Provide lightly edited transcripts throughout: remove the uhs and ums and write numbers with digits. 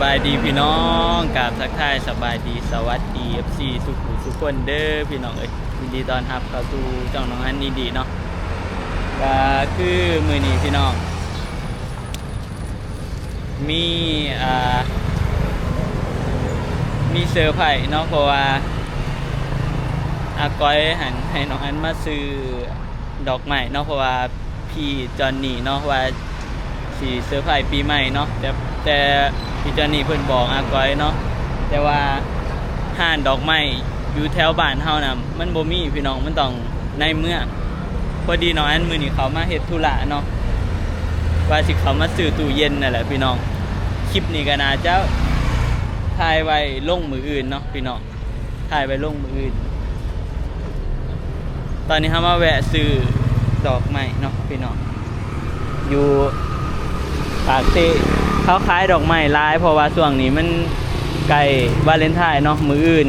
บายดีพี่น้องกราบทักทายสบายดีสวัสดี FC สุขุสุขคนเด้อพี่น้องยินดีต้อนรับเข้าสู่ช่องน้องอันดีเนาะก็คือมื้อนี้พี่น้องมีเซอร์ไพรส์เนาะเพราะว่าอาก้อยหันให้น้องอันมาซื้อดอกไม้เนาะเพราะว่าพี่จอนนี่เนาะว่าสิเซอร์ไพรส์ปีใหม่เนาะแต่พี่จอนนี่เพิ่นบอกอาก้อยเนาะแต่ว่าห้านดอกไม้อยู่แถวบ้านเฮานะมันบ่มีพี่น้องมันต้องในเมืองพอดีน้องอันมื้อนี้เขามาเฮ็ดธุระเนาะว่าสิเขามาซื้อตู้เย็นนั่นแหละพี่น้องคลิปนี้ก็น่าจะถ่ายไว้ลงมื้ออื่นเนาะพี่น้องถ่ายไว้ลงมื้ออื่นตอนนี้เฮามาแวะซื้อดอกไม้เนาะพี่น้องอยู่ปากเซ่เขาขายดอกไม้หลายเพราะว่าช่วงนี้มันใกล้วาเลนไทน์เนาะมื้ออื่น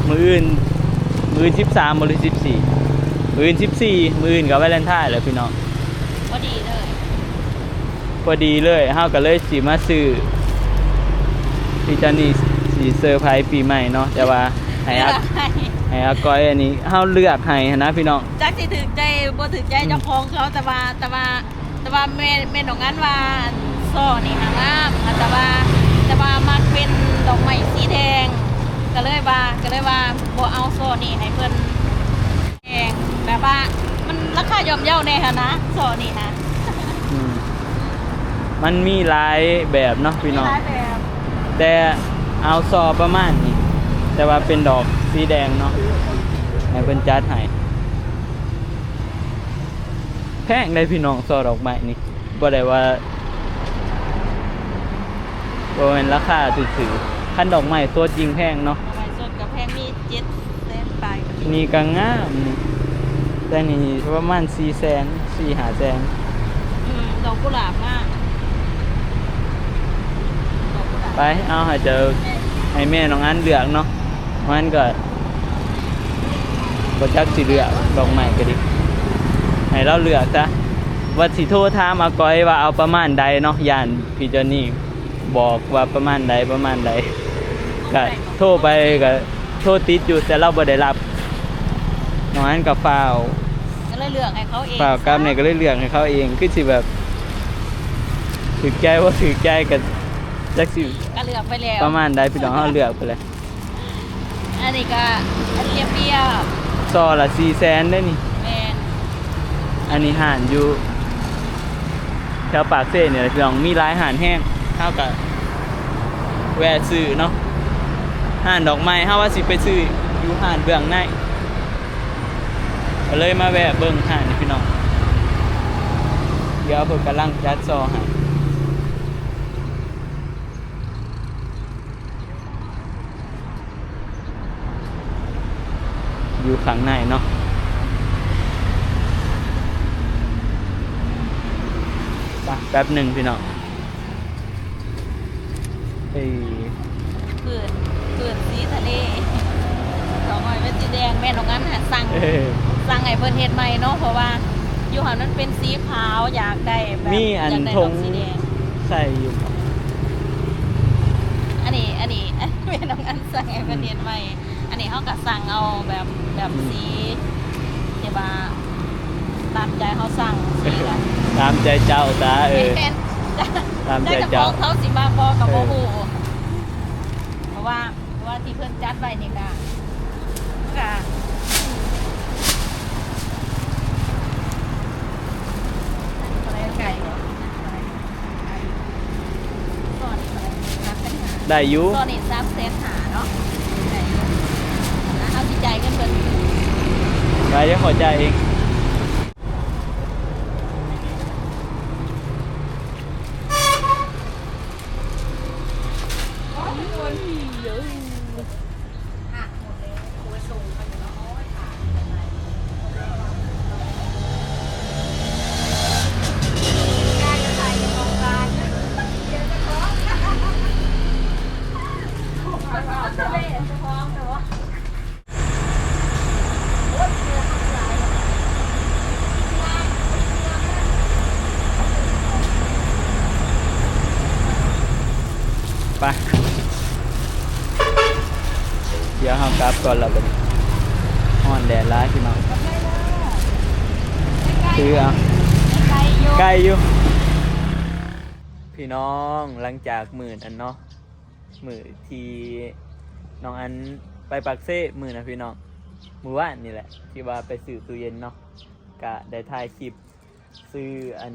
13บ่หรือ14มื้ออื่น14มื้ออื่นก็วาเลนไทน์แหละพี่น้องพอดีเลยเฮาก็เลยสิมาซื้อพี่จอนนี่สิเซอร์ไพรส์ปีใหม่เนาะแต่ว่าให้อาก้อยอันนี้เฮาเลือกให้นะพี่น้องจักสิถึกใจบ่ถึกใจเจ้าของเขาแต่ว่าแม่น้องอันว่าซ้อนี่หางามแต่ว่ามันเป็นดอกไม้สีแดงก็เลยว่าบ่เอาซ้อนี่ให้เพิ่นแดงแบบว่ามันราคาย่อมเยาแน่หั่นนะซ้อนี่นะมันมีหลายแบบเนาะพี่น้องหลายแบบ แต่เอาซอประมาณนี้แต่ว่าเป็นดอกสีแดงเนาะให้เพิ่นจัดให้แพงได้พี่น้องซอดอกไม้นี่บ่ได้ว่าบ่แม่นราคาซื่อๆคันดอกไม้ตัวจริงแพงเนาะดอกไม้สดกับแพงมี700,000ปลายนี่ก็งามนี่แต่นี่ประมาณ400,000 4-500,000ดอกกุหลาบมากไปเอาให้แม่น้องอันเลือกเนาะมันก็บ่จักสิเลือกดอกไม้ก็ดิให้เราเลือกซะว่าสิโทรถามอาก้อยว่าเอาประมาณใดเนาะย่านพี่จอนนี่บอกว่าประมาณใดก็โทรไปก็โทรติดอยู่แต่เราบ่ได้รับน้องอันก็ฟ้าวก็เลยเลือกให้เขาเองฟ้าวกลับเนี่ยก็เลยเลือกให้เขาเองคือสิแบบถูกใจบ่ถูกใจก็จักสิก็เลือกไปแล้วประมาณใดพี่น้องเฮาเลือกไปเลยอันนี้ก็อันเรียบซอละ400,000ได้นี่แม่นอันนี้ห่านอยู่แถวปากเซ่เนี่ยพี่น้องมีหลายห่านแห้งเฮาก็แวะซื้อเนาะห่านดอกไม้เฮาว่าสิไปซื้ออยู่ห่านเบื้องในก็เลยมาแวะเบิ่งห่านนี่พี่น้องเดี๋ยวเพิ่นกำลังจัดซอให้อยู่ข้างในเนาะแป๊บหนึ่งพี่น้องเปิดสีทะเลดอกไม้เป็นสีแดงแม่น้องอันสั่งให้เพิ่นเฮ็ดใหม่เนาะเพราะว่าอยู่หันนั้นเป็นสีขาวอยากได้แบบมีอันทงสีแดงใส่อยู่อันนี้แม่น้องอันสั่งให้เพิ่นเฮ็ดใหม่อันนี้เขาก็สั่งเอาแบบสีที่ว่าตามใจเขาสั่งสีละตามใจเจ้าตาตามใจเจ้าเขาสิมาพอกับโมโหเพราะว่าที่เพื่อนจัดไว้นี่ค่ะอะไรไก่ได้อยู่ตอนนี้300,000หาเนาะเอาสิใจกันเพิ่นไปเดี๋ยวขอจ่ายเอง ไปเดี๋ยวเรากลับก่อนเราไปฮ้อนแดดร้ายพี่น้องซื้อเอาใกล้อยู่พี่น้องหลังจากมื้อนั้นเนาะมื้อที่น้องอันไปปักเซ่มื้อนะพี่น้องมื้อวานนี่แหละที่ว่าไปซื้อตู้เย็นเนาะก็ได้ถ่ายคลิปซื้ออัน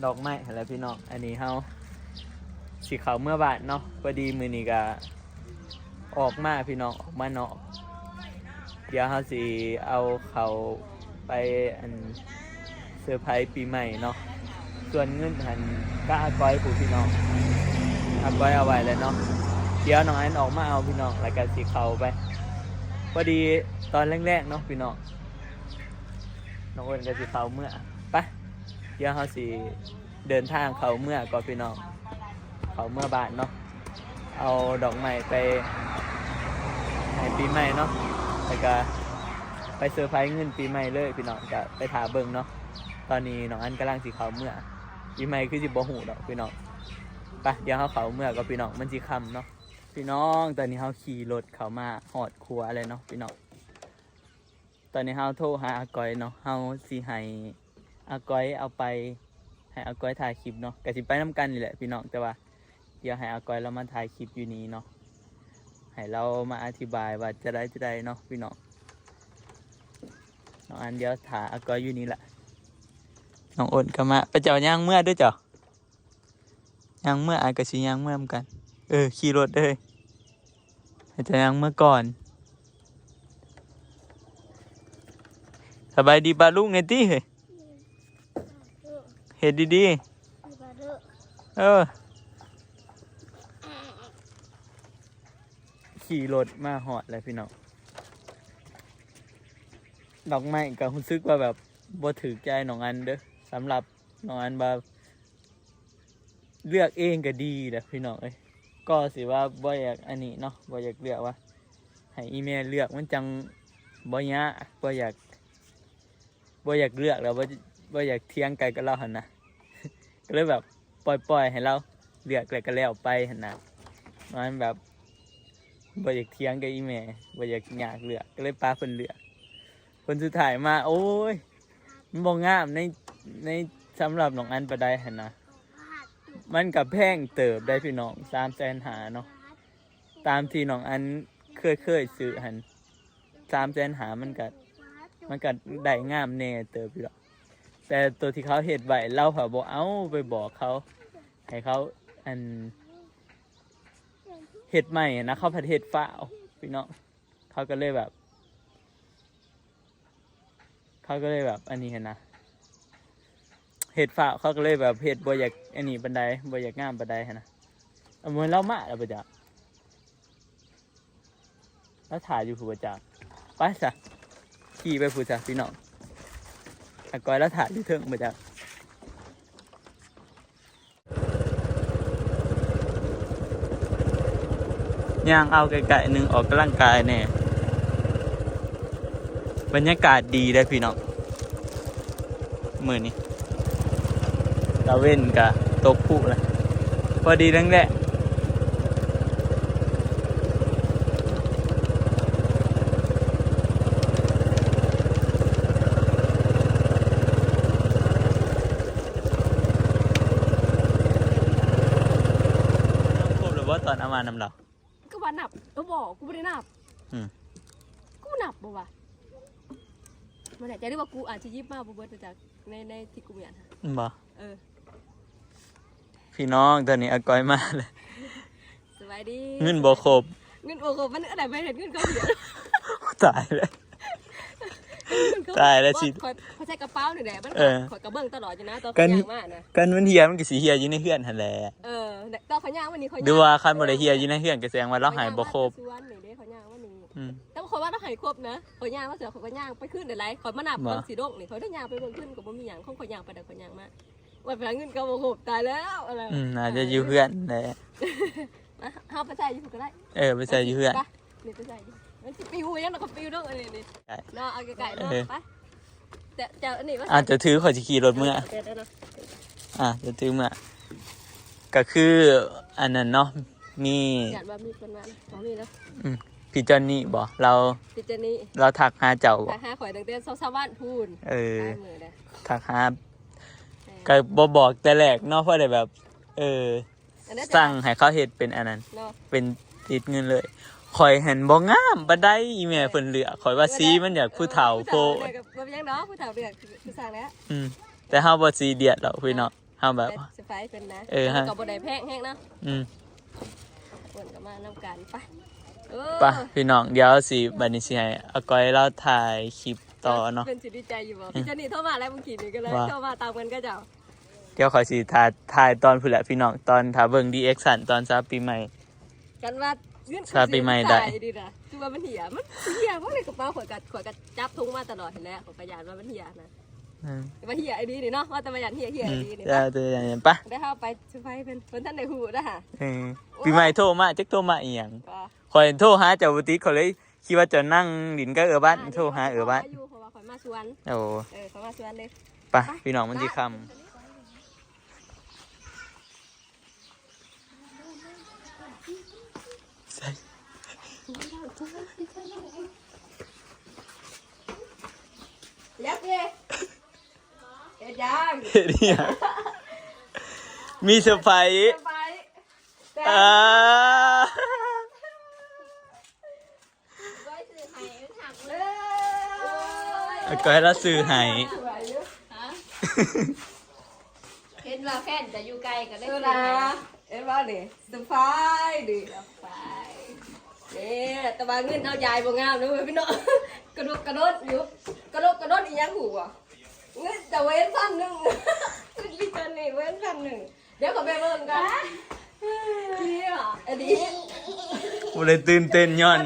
ดอกไม้อะไรพี่น้องอันนี้เฮาสิเขาเมื่อบาทเนาะพอดีมื้อนี้ก็ออกมาพี่น้องออกมาเนาะเดี๋ยวเฮาสิเอาเขาไปอันเซอร์ไพรส์ปีใหม่เนาะส่วนเงินหันก็อาก้อยผู้พี่น้องอาก้อยเอาไว้แล้วเนาะเดี๋ยวน้องอันออกมาเอาพี่น้องแล้วก็สิเขาไปพอดีตอนแรกๆเนาะพี่น้องน้องอ้นก็สิเขาเมื่อไปเดี๋ยวเฮาสิเดินทางเขาเมื่อก่อนพี่น้องเขาเมื่อบาทเนาะเอาดอกไม้ไปให้ปีใหม่เนาะแล้วก็ไปเซอร์ไพรส์เงินปีใหม่เลยพี่น้องก็ไปถาเบิ่งเนาะตอนนี้น้องอันกำลังสิเขาเมื่อปีใหม่คือสิบ่ฮู้ดอกพี่น้องไปเดี๋ยวเฮาเขาเมื่อก็พี่น้องมันสิค่ำเนาะพี่น้องตอนนี้เฮาขี่รถเข้ามาฮอดครัวเลยเนาะพี่น้องตอนนี้เฮาโทรหาอาก้อยเนาะเฮาสิให้อาก้อยเอาไปให้อาก้อยถ่ายคลิปเนาะก็สิไปนํกันนี่แหละพี่น้องแต่ว่าเดี๋ยวให้อาก้อยเรามาถ่ายคลิปอยู่นี้เนาะให้เรามาอธิบายว่าจะได้เนาะพี่น้องน้องอันเดี๋ยวถ่าอาก้อยอยู่นี่แหละน้องอ้นก็มาไปเจ้าย่างเมื่อด้วยเจ้าย่างเมื่ออากระชิย่างเมื่อมกันขี่รถเลยให้เจ้าย่างเมื่อก่อนสบายดีปะลูกไงตี้เฮ้ยเห็ดดีขี่รถมาหอดเลยพี่น้องดอกไม้ก็รู้สึกว่าแบบบ่ถือใจน้องอันเด้อสำหรับน้องอันว่าเลือกเองก็ดีแหละพี่น้องก็สิว่าบ่อยากอันนี้เนาะบ่อยากเลือกว่าให้อีเมลเลือกมันจังบ่ยากบ่อยากเลือกแล้วบ่อยากเถียงกันกับเราหั่นนะ ก็เลยแบบปล่อยให้เราเลือกแล้วก็แล้วไปหั่นนะมันแบบบ่อยากเถียงกับอีเมลบ่อยากเลือกก็เลยปาเพิ่นเลือกคนสุดท้ายมาโอ้ยมันบ่งามในสำหรับน้องอันปะได้หั่นนะมันกับแพงเติบได้พี่น้อง300,000เนาะตามที่น้องอันเคยซื้อหั่น300,000มันก็ได้งามแน่เติบพี่น้องแต่ตัวที่เขาเฮ็ดไว้เราก็บ่เอาไปบอกเขาให้เขาอันเฮ็ดใหม่นะเขาประเทศฟ้าวพี่น้องเขาก็เลยแบบอันนี้เห็นนะเห็ดฝ้าเขาก็เลยแบบเห็ดบ่อยากอันนี้บันไดบ่อยากงามบันไดฮะนะเอาเหมือนเรามาแล้วประจักแล้วถ่ายอยู่ผู้ประจักไปซะขี่ไปผู้จ้ะพี่น้องอาก้อยแล้วถ่ายอยู่เทิงประจักย่างเอาไกลๆหนึ่งออกกำลังกายแน่บรรยากาศดีได้พี่น้องมื้อนี้ตะเว้นกะตกพุเลยพอดีแรงแหละครบหรือว่าตอนเอามานำเราก็ว่านับบอกกูไม่ได้นับกูนับบ่วะมันไหนจะได้ว่ากูอาจจะยิบมาบ่เบิดจากในที่กูอยากบ่พี่น้องตอนนี้อาก้อยมาเลยสบายดีเงินบ่ครบมันอะไรไปเห็นเงินเขาเดียวตายเลยสิเขาใช้กระเป๋าหนึ่งแหละมันขอยกระเบื้องตลอดอยู่นะตัวขยางมากนะกันมันเฮียมันก็สิเฮียอยู่ในเฮือนหั่นแหละตัวขยางวันนี้ดูว่าคันบ่ได้เฮียอยู่ในเฮือนก็แสดงว่าเราหายบ่ครบแต่ว่าเขาว่าเราหายครบนะขอยย่างว่าเสือขอยย่างไปขึ้นเดี๋ยวไรขอยมานับเบิ่งสีดงนี่เขาได้ย่างไปเบิ่งขึ้นกับบ่มีหยังขอยย่างไปแต่ขอยย่างมาว่าไปเงินก็บ่ครบตายแล้วอะไรน่าจะอยู่เพื่อนแหละเฮาไปใส่อยู่ก็ได้ไปใส่อยู่เพื่อนนี่ไปใส่มันสิปิวยังก็ปิวดอกอันนี้เนาะเอาไกลๆเนาะไปแต่จะอันนี้ว่าจะถือขอยสิขี่รถเมื่อจะถือเมื่อก็คือ อันนั้นเนาะมี อยากว่ามีคนมาของมีนะ พี่จอนนี่บ่เรา พิจานี่ เราทักหาเจ้าบ่ หาข่อยตั้งแต่ชาวบ้านพูน เออ ได้มือเลย ทักหาก็บ่บอกแต่แรกเนาะเพราะได้แบบ อันนั้น สั่งให้เขาเฮ็ดเป็นอันนั้น เนาะ เป็นติดเงินเลยข่อยเห็นบ่งามบ่ได้อีแม่เพิ่นเลือกข่อยว่าสีมันอยากผู้เฒ่าโพด กับยังเนาะผู้เฒ่าเดือดคือสั่งแล้ว แต่เฮาบ่ซีเดียดหรอกพี่น้องเฮาแบบ สไปเป็นนะ ฮะ กับบดได้แพงแห้งนะ อืม ควรกับมาน้ำกันไป ไป่ะพี่น้องเดี๋ยวสิบัดนี้สิให้อาก้อยเราถ่ายคลิปต่อเนาะ เป็นสิดีใจอยู่บ่พี่เจนี่โทรมาแล้วมึงขี่นี่ก็เลย ว่า โทรมาตามกันก็เจ้า เดี๋ยวข่อยสิถ่ายตอนพุ่นแหละพี่น้องตอนถ้าเบิ่ง DX ตอนซาปีใหม่ กันว่า สาปีใหม่ได้ ดีนะคือว่ามันเหี่ยมันเหี่ยเพราะในกระเป๋าข่อยกัดจับทุ่งมาตลอดเห็นแล้วข่อยประหยัดว่ามันเหี่ยนะ อืม ว่าเหี่ยไอ้ดีนี่เนาะว่าแต่ประหยัดเหี่ยไอ้ดีนี่ เดี๋ยวตัวอย่างนี้ป่ะ ได้เข้าไปสไปเป็นคนท่านในหูนะฮะ ปีใหม่โทรมาจักโทรมาอีหยัง ก็ ข่อยโทรหาเจ้าบ่ติดเขาเลยคิดว่าจะนั่งดินก็บ้านโทรหาบ้าน อยู่เพราะว่าข่อยมาสวน โอ้ เขามาสวนเลย ป่ะพี่น้องมันสิค่ำ ใส่ ยักษ์เลยเอ็ดยัง เฮ็ดอีหยังมีเซอร์ไพรส์ ไปแต่ อ่า ไว้ซื้อให้ถัง เล เลย อาก้อยเราซื้อให้ สวยอยู่ ฮะเห็นว่าแฟนจะอยู่ไกลก็ได้ ดู ซื้อ นะ ให้ เอ็ดว่าดิสบายดิ ไป เนี่ยแต่ว่าเงินเอายายบ่งามนะเว้ยพี่น้องกระโดดกระโดดอยู่กระโดดกระโดดอีหยังหูอ่ะเงินจะเว้นพันหนึ่งพี่จันนี่เว้นพันหนึ่งเดี๋ยวขอไปเบิ่งกันนี่อ่ะอันนี้ บ่ได้ตื่นเต้นย้อน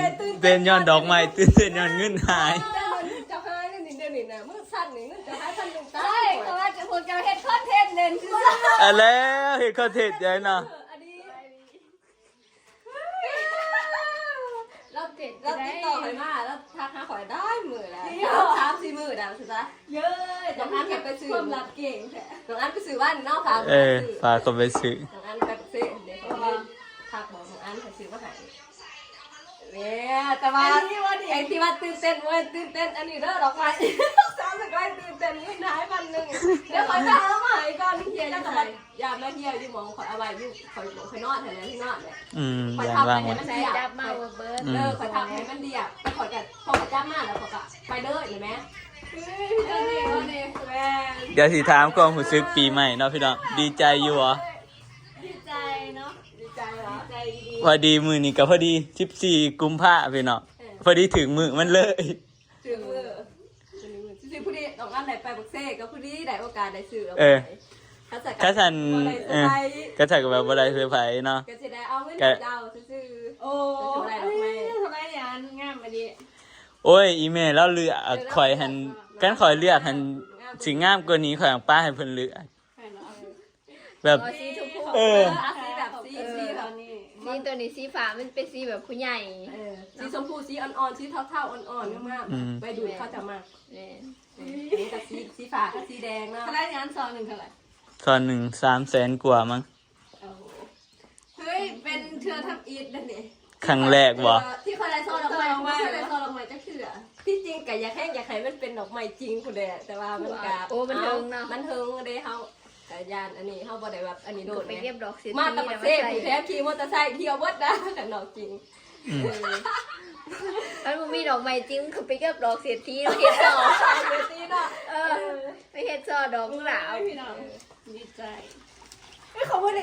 เต้นย้อนดอกไม้ตื่นเต้นย้อนเงินหาย แต่มันจะหายนี่เดี๋ยวนี้นะมือสั่นนี่เงินจะหายพันหนึ่งตา ใช่ ย เพราะว่าจะพวกจะเฮ็ดคอนเทนต์เล่นซื่อ อะแล้วเฮ็ดคอนเทนต์ใหญ่เนาะ อันนี้ เราเจ็ด เราติดต่อข่อยมาแล้วทักหาข่อยได้มือแล้ว3-4มื้อแล้วสิจ๊ะ เยอะ น้องอันไปซื้อความลับเก่งแท้น้องอันไปซื้อบ้านนอกค่ะ ฝากเขาไปซื้อ น้องอันไปซื้อเดี๋ยวเขาเลยทักบอกน้องอันไปซื้อมาให้เนี่ยแต่ว่าไอ้ที่ว่าตื่นเต้นเว้ยตื่นเต้นอันนี้เด้อดอกไม้สามสิบไม้ตื่นเต้นเงินหายพันหนึ่งเดี๋ยวข่อยจะเอามาให้ก่อนเฮียจะมาอย่ามาเฮียอยู่หมองข่อยเอาไว้อยู่ข่อยนอนแถวนั้นที่นอนเนี่ย ข่อย อย่าง ทำ ว่า ให้ ง มัน ใส่ เดียบ จับมาเบิร์ด ข่อยทำให้มันเดียบแต่ข่อยก็พอข่อยจับมาแล้วข่อยก็ไปเด้อเห็นไหมนี่แม่ เดี๋ยวสิถามความรู้สึกปีใหม่เนาะพี่น้องดีใจอยู่เหรอ ดีใจเนาะ ดีใจเหรอใจดี พอดีมื้อนี้ก็พอดี14กุมภาพันธ์พี่น้องพอดีถึงมื้อมันเลย ซื้อมือซื้อผู้ดีดอกอันไหนไปบักเซ่ก็ผู้ดีได้โอกาสได้ซื้อ ถ้าสัน เออ ก็ถ้าก็แบบบ่ได้เซอร์ไพรส์เนาะ ก็จะได้เอาเงินเจ้าซื้อ โอ้ยทำไมเนี่ยงามมาดี โอ้ยอีเมลแล้วเลือกข่อยหันกันข่อยเลือกหันสิงามกว่านี้ข่อยของป้าให้เพิ่นเลือกแบบ สีชมพู สีแบบสีแบบนี้ สีตัวนี้สีฟ้ามันเป็นสีแบบผู้ใหญ่ สีชมพูสีอ่อนๆสีเทาๆอ่อนๆมากๆไปดูเขาจะมาก เนี่ย นี่กับสีฟ้ากับสีแดงเนาะ เท่าไรงานซองหนึ่งเท่าไหร่ ตอนหนึ่ง300,000 กว่ามั้ง เฮ้ยเป็นเทือทำอีทนั่นนี่ ครั้งแรกบ่ ที่คนไรโซดอกไม้ที่คนไรโซดอกไม้จะคือที่จริงกะอยากให้มันเป็นดอกไม้จริงคุณเดแต่ว่ามันกะมันเทิงเด้เฮากะยานอันนี้เฮาบ่ได้แบบอันนี้โดด ไปเก็บดอกสี มาตะบักเซ่ผู้แท้ขี่มอเตอร์ไซค์เที่ยวเบิดนะกันดอกจริง มันมีดอกไม้จริงคือไปเก็บดอกเสียทีเราเห็ดต่อ เวทีเนาะ ไปเห็ดซอดอกกุหลาบ พี่น้องดีใจเขาไม่ไ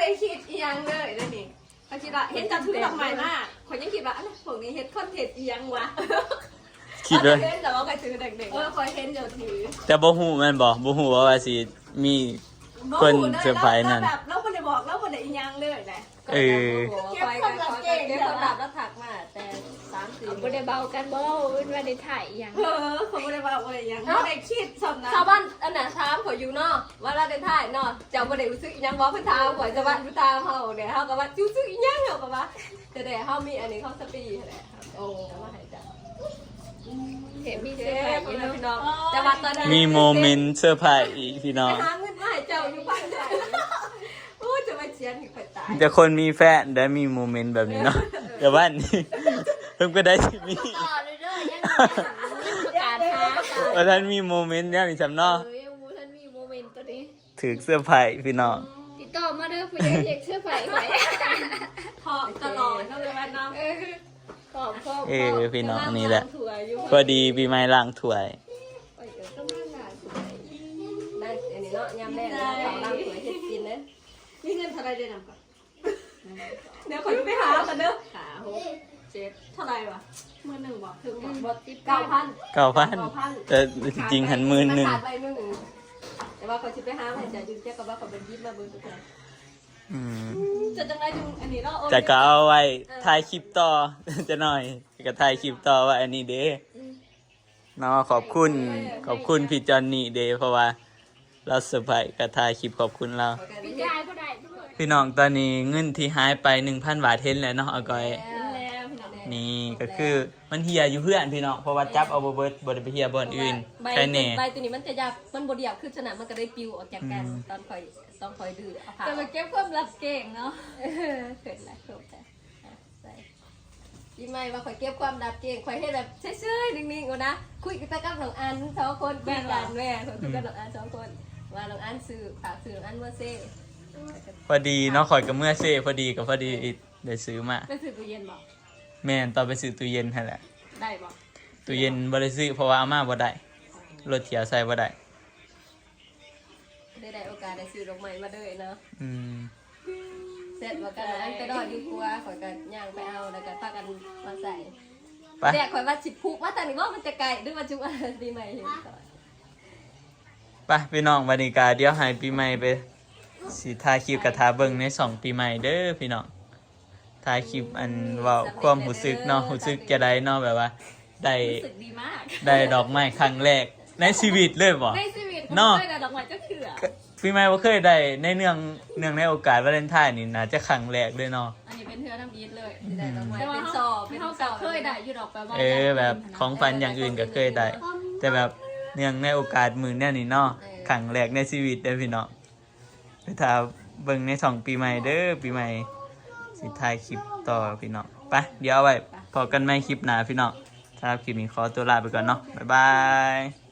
ด้คิดอีหยังเลยนั่นนี่เขาคิดว่าเห็นจับถือดอกไม้มากเขายังคิดว่าอะไรพวกนี้เห็นคอนเทนต์อีหยังวะ คิดว่า เห็นแต่ว่าใครถือเด็กๆคอยเห็นเดี๋ยวถือ แต่บ่ฮู้แม่นบ่ฮู้ว่าสิมีคนเซอร์ไพรส์นั่น แบบเราไม่ได้บอกเราไม่ได้อีหยังเลยแหละ เออ เก็บความลับเก่งเก็บความลับแล้วถักมาแต่3-4 บ่ได้เบากันบ่ว่าได้ถ่ายอย่าง เขาไม่ได้บอกอะไรอย่างไม่ได้คิดสำนักชาวบ้านอันน่ะถามเขาอยู่เนาะว่าเราได้ถ่ายเนาะเจ้าบ่ได้รู้สึกอีหยังบ่เพิ่นถามข่อยจะว่ารู้ตามเฮาเนี่ยเฮาก็ว่ารู้สึกอีหยังเฮาก็ว่าแต่เฮามีอันนี้เขาสปีแหละโอ้มาให้จ้ะ เห็นมี เจ๊ เสื้อผ้าอ พี่ ยู่ น้องแต่ว่าตอนนั้น มีโมเมนต์เซอร์ไพรส์อีกพี่น้อง ไปหาเงินมาให้เจ้าอยู่บ้านไหนโอ้จะมาเสีย นที่เคยตาย แต่คนมีแฟนได้มีโมเมนต์แบบนี้เนาะแต่ว่านี่เพิ่งก็ได้ที่มี ต่อเลยเด้อยังประกาศหา ว่าท่านมีโมเมนต์เนี่ยมีจำเนาะ ยังบ่ทันมีโมเมนต์ตัวนี้ ถือเสื้อไผ่พี่น้อง ติดต่อมาเด้อผู้ใหญ่เด็กเสื้อไผ่ไว้ ทอตลอดก็เลยแม่น้ำ ขอบพ่อ พี่น้องนี่แหละ ถั่วอยู่ พอดีปีใหม่ล้างถ้วย ไปเดี๋ยวต้องมาหาสวย ได้อันนี้เนาะยำแรกเราล้างถั่วเฮ็ดกินนะมีเงินเท่าไรเดือนนำก่อนเดี๋ยวขอไปหากันเด้อ ขาหกเจ็ด เท่าไรวะมื้อหนึ่งบอกถึงบอก บดติด 9,000 9,000แต่จริงๆหันหมื่นหนึ่ง ขาดไปมื้อหนึ่งแต่ว่าเขาสิไปหาให้จะยืนเจ้ากับว่าเขาเป็นยิบมาเบิ่งทุกคน อืม จะจังไรจุงอันนี้เนาะ จะก็เอาไว้ถ่ายคลิปต่อ จะหน่อยก็ถ่ายคลิปต่อว่าอันนี้เด้เนาะขอบคุณพี่จอนนี่เด้เพราะว่าเราเซอร์ไพรส์ก็ถ่ายคลิปขอบคุณเรา พี่ชายผู้ใดด้วย พี่น้องตอนนี้เงินที่หายไป 1,000 บาทเห็นแล้วเนาะเอาก้อย แล้วพี่น้อง นี่ก็คือมันเฮียอยู่เพื่อนพี่น้องเพราะว่าจับเอาบ่เบิดบ่ได้ไปเฮียบ่อนอื่นใครแน่ ใบตัวนี้มันจะยากมันบ่เดียวขึ้นฉะนั้นมันก็ได้ปิวออกจากกันตอนคอยดื้อเอาผ่า จะมาเก็บความลับเก่งเนาะ เกิดแล้วจบแต่ใส่ยี่ไม่ว่าคอยเก็บความดับเก่งคอยให้แบบเฉยๆนิ่งๆกูนะคุยกับน้องอันสองคนคุยกันแม่คุยกับน้องอันสองคนว่าน้องอันซื้อฝากซื้อน้องอันเมื่อเซ่ พอดีเนาะข่อยกับเมื่อเซ่พอดีได้ซื้อมา ไปซื้อตู้เย็นบอก แม่นตอนไปซื้อตู้เย็นหั่นแหละ ได้บอก ตู้เย็นบ่ได้ซื้อเพราะว่าอาม่าบ่ได้รถเถียวใส่บ่ได้ ได้โอกาสได้ซื้อดอกไม้มาด้วยเนาะ อืม เสร็จว่ากันอันไปดอยอยู่ครัวข่อยก็ย่างไปเอาแล้วก็พากันมาใส่ ไป แดกข่อยว่าสิพุกว่าแต่นี่ว่ามันจะไกลด้วยว่าจุ๊บปีใหม่เห็นก่อน ไปพี่น้องวันนี้ก็เดี๋ยวให้ปีใหม่ไปสิถ่ายคลิปกับทาเบิ่งใน2ปีใหม่เด้อพี่น้องถ่ายคลิปอันเว้าความรู้สึกเนาะรู้สึกจะได้เนาะแบบว่าได้ รู้สึกดีมาก ได้ดอกไม้ครั้งแรกในชีวิตเลยบ่ ในชีวิตผม เนาะ เคยได้ดอกไม้จะเถื่อ ปีใหม่บ่เคยได้ในเนื่องในโอกาสวาเลนไทน์นี่น่าจะครั้งแรกเลยเนาะ อันนี้เป็นเถื่อน้ำอีทเลย ได้ดอกไม้ แต่ว่า เป็น เขา สอบเป็น เขา ส ก็ อบ เคยได้อยู่ดอกแปลว่า แบบของฝันอย่างอื่นก็เคยได้ แต่แบบเนื่องในโอกาสมื้อเนี้ยนี่เนาะครั้งแรกในชีวิตเด้อพี่น้องไปถ้าเบิ่งใน2ปีใหม่เด้อปีใหม่สิถ่ายคลิปต่อพี่น้องไปเดี๋ยวเอาไว้พอกันใหม่คลิปหน้าพี่น้องสำหรับคลิปนี้ขอตัวลาไปก่อนเนาะบ๊ายบาย